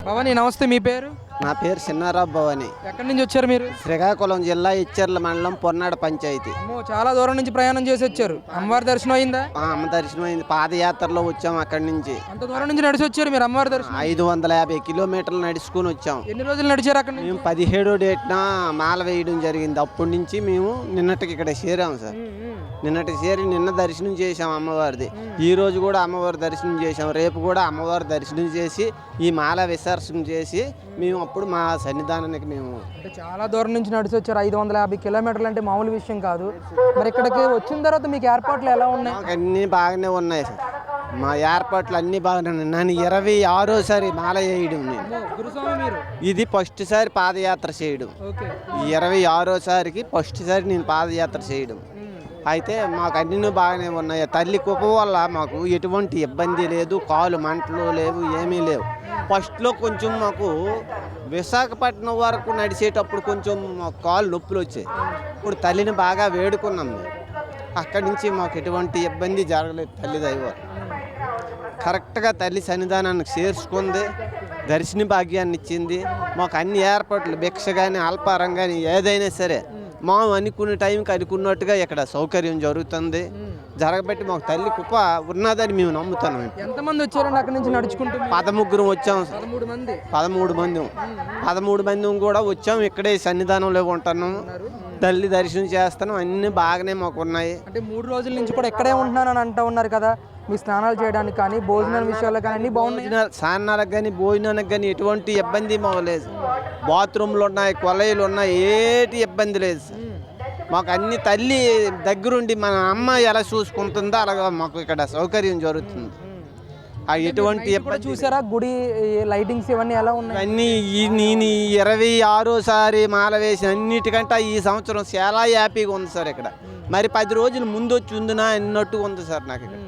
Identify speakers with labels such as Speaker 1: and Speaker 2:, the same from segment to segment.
Speaker 1: భవాని నమస్తే, మీ పేరు?
Speaker 2: నా పేరు చిన్నారావు భవాని.
Speaker 1: ఎక్కడి నుంచి వచ్చారు మీరు?
Speaker 2: శ్రీకాకుళం జిల్లా ఇచ్చర్ల మండలం పొన్నాడ పంచాయతీ.
Speaker 1: చాలా దూరం నుంచి ప్రయాణం చేసి వచ్చారు. అమ్మవారి దర్శనం అయిందా?
Speaker 2: అమ్మ దర్శనం అయింది. పాదయాత్రలో వచ్చాం. అక్కడి నుంచి
Speaker 1: అంత దూరం నుంచి నడిచి వచ్చారు మీరు అమ్మవారి దర్శనం?
Speaker 2: 550 కిలోమీటర్లు నడుచుకుని వచ్చాం.
Speaker 1: ఎన్ని రోజులు నడిచారు అక్కడ?
Speaker 2: మేము 17వ డేట్న మాల వేయడం జరిగింది. అప్పటి నుంచి మేము నిన్నటికి ఇక్కడ చేరాము సార్. నిన్నటికి చేరి నిన్న దర్శనం చేసాం అమ్మవారిది. ఈ రోజు కూడా అమ్మవారి దర్శనం చేసాం. రేపు కూడా అమ్మవారి దర్శనం చేసి ఈ మాల విసర్జన చేసి మేము అప్పుడు మా సన్నిధానానికి మేము
Speaker 1: అంటే చాలా దూరం నుంచి నడిచి వచ్చారు. 550 కిలోమీటర్లు అంటే మామూలు విషయం కాదు. మరి ఇక్కడికి వచ్చిన తర్వాత మీకు ఏర్పాట్లు ఎలా ఉన్నాయి?
Speaker 2: మాకు అన్నీ బాగానే ఉన్నాయి సార్. మా ఏర్పాట్లు అన్నీ బాగానే ఉన్నాయి. నన్ను 26సారి మాల వేయడం. నేను ఇది ఫస్ట్ సారి పాదయాత్ర చేయడం. 26సారికి ఫస్ట్ సారి నేను పాదయాత్ర చేయడం. అయితే మాకు అన్నీ బాగానే ఉన్నాయి. తల్లి కృప వల్ల మాకు ఎటువంటి ఇబ్బంది లేదు. కాలు మంటలు లేవు, ఏమీ లేవు. ఫస్ట్లో కొంచెం మాకు విశాఖపట్నం వరకు నడిచేటప్పుడు కొంచెం మాకు కాలు నొప్పులు వచ్చాయి. ఇప్పుడు తల్లిని బాగా వేడుకున్నాం మేము. అక్కడి నుంచి మాకు ఎటువంటి ఇబ్బంది జరగలేదు. తల్లి దైవం కరెక్ట్గా తల్లి సన్నిధానానికి చేర్చుకుంది. దర్శన భాగ్యాన్ని ఇచ్చింది. మాకు అన్ని ఏర్పాట్లు భిక్ష కానీ అల్పారం కానీ ఏదైనా సరే మేము అనుకునే టైంకి అనుకున్నట్టుగా ఇక్కడ సౌకర్యం జరుగుతుంది. జరగబట్టి మాకు తల్లి కృప ఉన్నదని మేము నమ్ముతున్నాం.
Speaker 1: ఎంతమంది వచ్చారండి అక్కడి నుంచి నడుచుకుంటూ?
Speaker 2: 13 వచ్చాం. 13 మంది కూడా వచ్చాం. ఇక్కడే సన్నిధానంలో ఉంటున్నాం. తల్లి దర్శనం చేస్తాను. అన్ని బాగానే మాకు ఉన్నాయి.
Speaker 1: అంటే 3 రోజుల నుంచి కూడా ఇక్కడే ఉంటున్నానని అంటూ ఉన్నారు కదా. మీ స్నానాలు చేయడానికి కానీ భోజనాల విషయాల్లో కానీ అన్ని బాగున్నాయి.
Speaker 2: స్నానాలకు కానీ భోజనానికి కానీ ఎటువంటి ఇబ్బంది మాకు లేదు. బాత్రూమ్లు ఉన్నాయి, కొలైలు ఉన్నాయి, ఏటి ఇబ్బంది లేదు. మాకు అన్ని తల్లి దగ్గరుండి మన అమ్మ ఎలా చూసుకుంటుందో అలాగా మాకు ఇక్కడ సౌకర్యం జరుగుతుంది. ఎటువంటి ఇబ్బంది
Speaker 1: చూసారా? గుడి లైటింగ్స్ ఇవన్నీ ఎలా ఉన్నాయి?
Speaker 2: అన్నీ నేను 26సారి మాల వేసి అన్నిటికంటే ఈ సంవత్సరం చాలా హ్యాపీగా ఉంది సార్. ఇక్కడ మరి 10 రోజులు ముందు వచ్చి ఉందినా అన్నట్టు ఉంది సార్. నాకు ఇక్కడ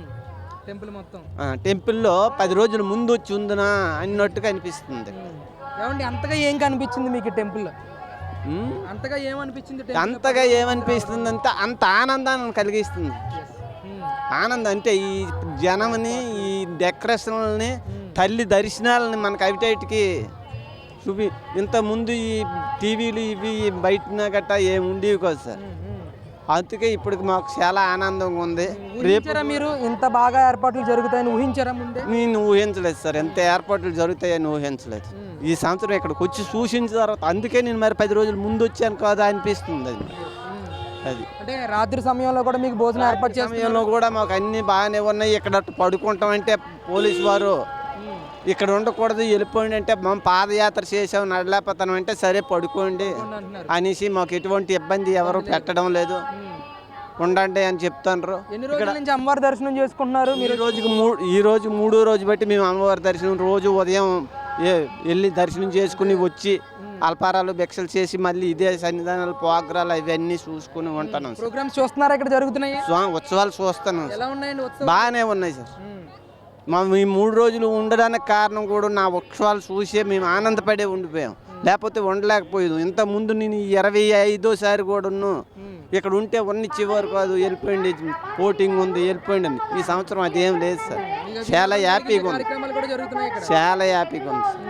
Speaker 2: టెంపుల్లో 10 రోజులు ముందు వచ్చి ఉందినా అన్నట్టుగా అనిపిస్తుంది.
Speaker 1: అంతగా ఏం కనిపించింది మీకు టెంపుల్లో? అంతగా
Speaker 2: ఏమనిపిస్తుంది అంటే అంత ఆనందాన్ని కలిగిస్తుంది. ఆనందం అంటే ఈ జనంని, ఈ డెకరేషన్లని, తల్లి దర్శనాలని మనకు అవిటైట్కి చూపి ఇంతకుముందు ఈ టీవీలు ఇవి బయట గట్టా ఏమి ఉండేవి కాదు సార్. అందుకే ఇప్పుడు మాకు చాలా ఆనందంగా ఉంది.
Speaker 1: మీరు ఇంత బాగా ఏర్పాట్లు జరుగుతాయని ఊహించారా ముందే?
Speaker 2: నేను ఊహించలేదు సార్. ఎంత ఏర్పాట్లు జరుగుతాయని ఊహించలేదు. ఈ సంవత్సరం ఇక్కడికి వచ్చి చూసిన తర్వాత అందుకే నేను మరి 10 రోజులు ముందు వచ్చాను కదా అనిపిస్తుంది. అది
Speaker 1: అంటే రాత్రి సమయంలో కూడా మీకు భోజనం ఏర్పాటు చేసే
Speaker 2: సమయంలో కూడా మాకు అన్నీ బాగానే ఉన్నాయి. ఇక్కడ పడుకుంటామంటే పోలీసు వారు ఇక్కడ ఉండకూడదు, వెళ్ళిపోయింది అంటే మేము పాదయాత్ర చేసాం, నడలేకపోతాం అంటే సరే పడుకోండి అనేసి మాకు ఎటువంటి ఇబ్బంది ఎవరు పెట్టడం లేదు. ఉండండి అని చెప్తాను.
Speaker 1: అమ్మవారి దర్శనం చేసుకుంటున్నారు మీరు?
Speaker 2: ఈ రోజు 3వ రోజు బట్టి మేము అమ్మవారి దర్శనం రోజు ఉదయం వెళ్ళి దర్శనం చేసుకుని వచ్చి అల్పారాలు భిక్షలు చేసి మళ్ళీ ఇదే సన్నిధానాలు ప్రోగ్రాలు అవన్నీ చూసుకుని ఉంటాను.
Speaker 1: ప్రోగ్రామ్స్ చూస్తున్నారా? ఇక్కడ జరుగుతున్నాయి
Speaker 2: ఉత్సవాలు చూస్తాను. బాగానే ఉన్నాయి సార్. మేము ఈ 3 రోజులు ఉండడానికి కారణం కూడా నా ఉత్సవాలు చూసే మేము ఆనందపడే ఉండిపోయాం. లేకపోతే ఉండలేకపోయాం. ఇంత ముందు నేను 25సారి కూడా ఇక్కడ ఉంటే చివరి కాదు, వెళ్ళిపోయింది, పోటింగ్ ఉంది, వెళ్ళిపోయింది అని. ఈ సంవత్సరం అదేం లేదు సార్. చాలా హ్యాపీగా ఉంది. చాలా హ్యాపీగా ఉంది సార్.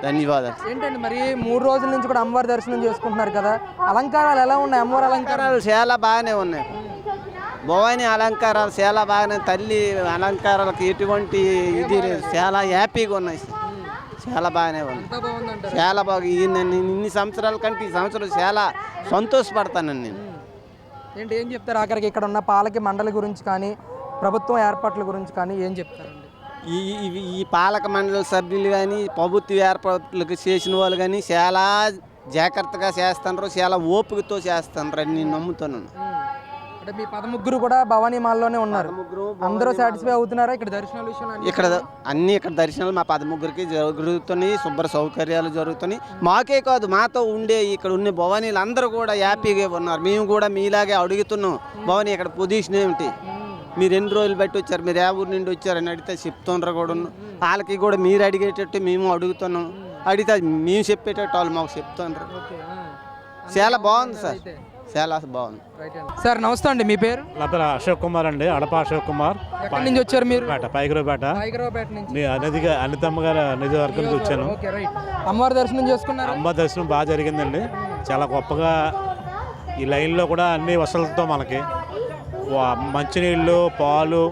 Speaker 2: ధన్యవాదాలు.
Speaker 1: ఏంటండి మరి 3 రోజుల నుంచి కూడా అమ్మవారి దర్శనం చేసుకుంటున్నారు కదా, అలంకారాలు ఎలా ఉన్నాయి? అమ్మవారి అలంకారాలు
Speaker 2: చాలా బాగానే ఉన్నాయి. భవాని అలంకారాలు చాలా బాగానే. తల్లి అలంకారాలకు ఎటువంటి ఇది లేదు. చాలా హ్యాపీగా ఉన్నాయి. చాలా బాగానే ఉంది. చాలా బాగా. ఇన్ని సంవత్సరాల కంటే ఈ సంవత్సరం చాలా సంతోషపడతానండి నేను.
Speaker 1: ఏం చెప్తారు ఆఖరికి ఇక్కడ ఉన్న పాలక మండలి గురించి కానీ ప్రభుత్వం ఏర్పాట్ల గురించి కానీ ఏం చెప్తారండి?
Speaker 2: ఈ పాలక మండలి సభ్యులు కానీ ప్రభుత్వ ఏర్పాట్లకు చేసిన వాళ్ళు కానీ చాలా జాగ్రత్తగా చేస్తున్నారు. చాలా ఓపికతో చేస్తున్నారు అని నేను నమ్ముతున్నాను.
Speaker 1: అంటే మీ 13 కూడా భవానీ మాల్లోనే ఉన్నారు. అందరూ సాటిస్ఫై అవుతున్నారా ఇక్కడ దర్శనాల విషయంలో?
Speaker 2: ఇక్కడ దర్శనాలు మా 13కి జరుగుతున్నాయి. శుభ్ర సౌకర్యాలు జరుగుతున్నాయి. మాకే కాదు, మాతో ఉండే ఇక్కడ ఉన్న భవానీలు అందరూ కూడా హ్యాపీగా ఉన్నారు. మేము కూడా మీలాగే అడుగుతున్నాం. భవానీ ఇక్కడ పొజిషన్ ఏమిటి, మీరు ఎన్ని రోజులు బట్టి వచ్చారు, మీరు ఏ ఊరి నుండి వచ్చారని అడిగితే చెప్తుండ్రు కూడా. వాళ్ళకి కూడా మీరు అడిగేటట్టు మేము అడుగుతున్నాం. అడిగితే మేము చెప్పేటట్టు వాళ్ళు మాకు చెప్తుండ్రు. చాలా బాగుంది సార్. చాలా బాగుంది.
Speaker 1: సార్ నమస్తే అండి, మీ పేరు?
Speaker 3: నా పేరు అశోక్ కుమార్ అండి, అడప అశోక్ కుమార్.
Speaker 1: ఎక్కడి నుంచి వచ్చారు మీరు?
Speaker 3: పైకరపేట
Speaker 1: హైదరాబాద్ నుంచి.
Speaker 3: నదిగా అనితమ్మ గారు నియోజకవర్గం నుంచి వచ్చాను.
Speaker 1: Okay, right. అమ్మవారి దర్శనం చేసుకున్నారు?
Speaker 3: అమ్మ దర్శనం బాగా జరిగిందండి, చాలా గొప్పగా. ఈ లైన్లో కూడా అన్ని వసతులతో మనకి మంచినీళ్ళు, పాలు,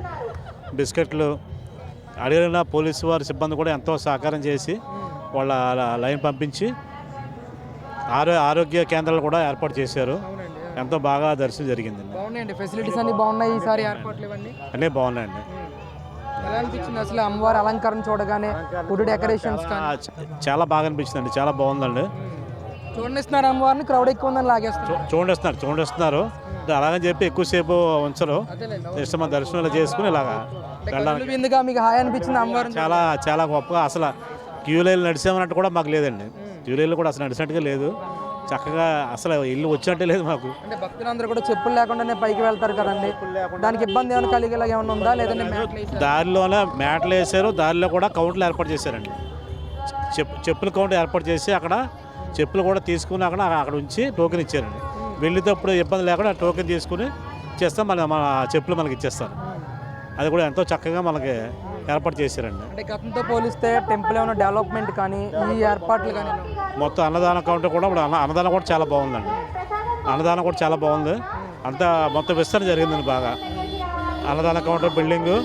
Speaker 3: బిస్కెట్లు అడిగిన పోలీసు వారి సిబ్బంది కూడా ఎంతో సహకారం చేసి వాళ్ళ లైన్ పంపించి ఆరోగ్య కేంద్రాలు కూడా ఏర్పాటు చేశారు. ఎంతో బాగా దర్శనం జరిగిందండి.
Speaker 1: బాగున్నాయండి, ఫెసిలిటీస్ అన్ని బాగున్నాయి. ఈసారి ఏర్పాట్లు ఇవన్నీ
Speaker 3: అన్నీ బాగున్నాయండి.
Speaker 1: ఎలా అనిపించింది అసలు అమ్మవారి అలంకారం చూడగానే? ఫుడ్ డెకరేషన్స్
Speaker 3: చాలా బాగా అనిపించిందండి, చాలా బాగుందండి.
Speaker 1: చూడనిస్తున్నారు అమ్మవారిని, క్రౌడ్ ఎక్కువ ఉందని లాగేస్తారు.
Speaker 3: చూడేస్తున్నారు అలాగని చెప్పి ఎక్కువసేపు ఉంచరు. జస్ట్ మన దర్శనాలు చేసుకుని ఇలాగా వెళ్ళడానికి
Speaker 1: ఎందుగా మీకు హాయ్ అనిపించింది అమ్మవారిని?
Speaker 3: చాలా చాలా గొప్పగా. అసలు క్యూ లైన్లు నడిచామన్నట్టు కూడా మాకు లేదండి. క్యూ లైన్లు కూడా అసలు నడిచినట్టుగా లేదు. చక్కగా అసలు ఇల్లు వచ్చినట్టే లేదు మాకు.
Speaker 1: అంటే భక్తులందరూ కూడా చెప్పులు లేకుండానే పైకి వెళ్తారు కదండి, దానికి ఇబ్బంది ఏమైనా కలిగేలా ఏమైనా ఉందా? లేదంటే
Speaker 3: దారిలోనే మ్యాట్లు వేసారు, దారిలో కూడా కౌంటర్లు ఏర్పాటు చేశారండి. చెప్పుల కౌంటర్ ఏర్పాటు చేసి అక్కడ చెప్పులు కూడా తీసుకుని అక్కడ ఉంచి టోకెన్ ఇచ్చారండి. వెళ్ళేటప్పుడు ఇబ్బంది లేకుండా టోకెన్ తీసుకుని ఇచ్చేస్తాం, మన చెప్పులు మనకి ఇచ్చేస్తారు. అది కూడా ఎంతో చక్కగా మనకి ఏర్పాటు చేశారండి.
Speaker 1: అంటే గతంతో పోలిస్తే టెంపుల్ ఏమైనా డెవలప్మెంట్ కానీ ఈ ఏర్పాట్లు కానీ?
Speaker 3: మొత్తం అన్నదాన కౌంటర్ కూడా ఇప్పుడు అన్నదానం కూడా చాలా బాగుందండి. అన్నదానం కూడా చాలా బాగుంది. అంతా మొత్తం విస్తరణ జరిగిందండి బాగా. అన్నదాన కౌంటర్ బిల్డింగు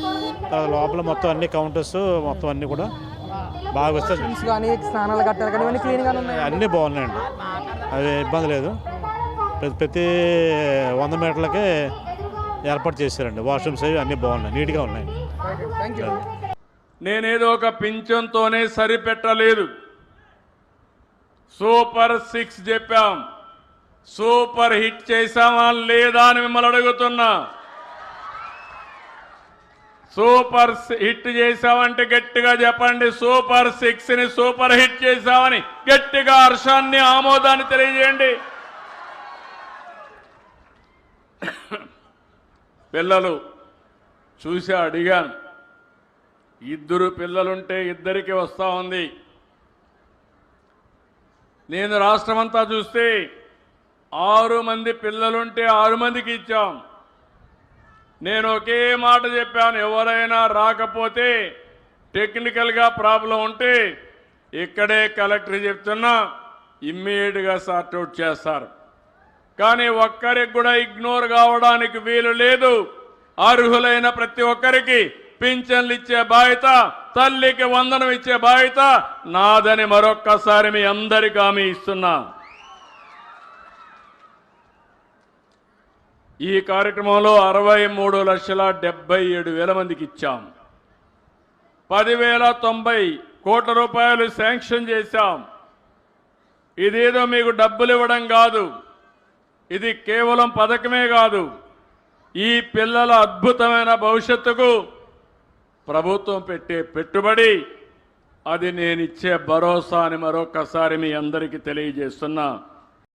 Speaker 3: లోపల మొత్తం అన్ని కౌంటర్స్ మొత్తం అన్నీ కూడా బాగా విస్తరణ
Speaker 1: కానీ స్నానాలు కట్టారు కానీ ఇవన్నీ క్లీన్గా ఉన్నాయి,
Speaker 3: అన్నీ బాగున్నాయండి. అది ఇబ్బంది లేదు. ప్రతి 100 మీటర్లకే ఏర్పాటు చేశారండి. వాష్రూమ్స్ అవి అన్నీ బాగున్నాయి, నీట్గా ఉన్నాయి.
Speaker 4: నేనేదో ఒక పింఛన్తోనే సరిపెట్టలేదు. సూపర్ 6 చెప్పాం, సూపర్ హిట్ చేశామా లేదా అని మిమ్మల్ని అడుగుతున్నా. సూపర్ హిట్ చేశామంటే గట్టిగా చెప్పండి. సూపర్ 6ని సూపర్ హిట్ చేశామని గట్టిగా హర్షాన్ని, ఆమోదాన్ని తెలియజేయండి. పిల్లలు చూసి అడిగాను, 2 పిల్లలుంటే 2కి వస్తూ ఉంది. నేను రాష్ట్రమంతా చూస్తే 6 మంది పిల్లలుంటే 6 మందికి ఇచ్చాం. నేను ఒకే మాట చెప్పాను, ఎవరైనా రాకపోతే టెక్నికల్గా ప్రాబ్లం ఉంటే ఇక్కడే కలెక్టర్ చెప్తున్నా, ఇమ్మీడియట్గా సార్ట్అవుట్ చేస్తారు. కానీ ఒక్కరికి కూడా ఇగ్నోర్ కావడానికి వీలు లేదు. అర్హులైన ప్రతి ఒక్కరికి పింఛన్లు ఇచ్చే బాధ్యత, తల్లికి వందనం ఇచ్చే బాధ్యత నాదని మరొక్కసారి మీ అందరికీ హామీ ఇస్తున్నా. ఈ కార్యక్రమంలో 63,77,000 మందికి ఇచ్చాం. 10,090 కోట్ల రూపాయలు శాంక్షన్ చేశాం. ఇదేదో మీకు డబ్బులు ఇవ్వడం కాదు, ఇది కేవలం పథకమే కాదు, ఈ పిల్లల అద్భుతమైన భవిష్యత్తుకు ప్రభుత్వం పెట్టే పెట్టుబడి. అది నేను ఇచ్చే భరోసా అని మరొకసారి మీ అందరికీ తెలియజేస్తున్నా.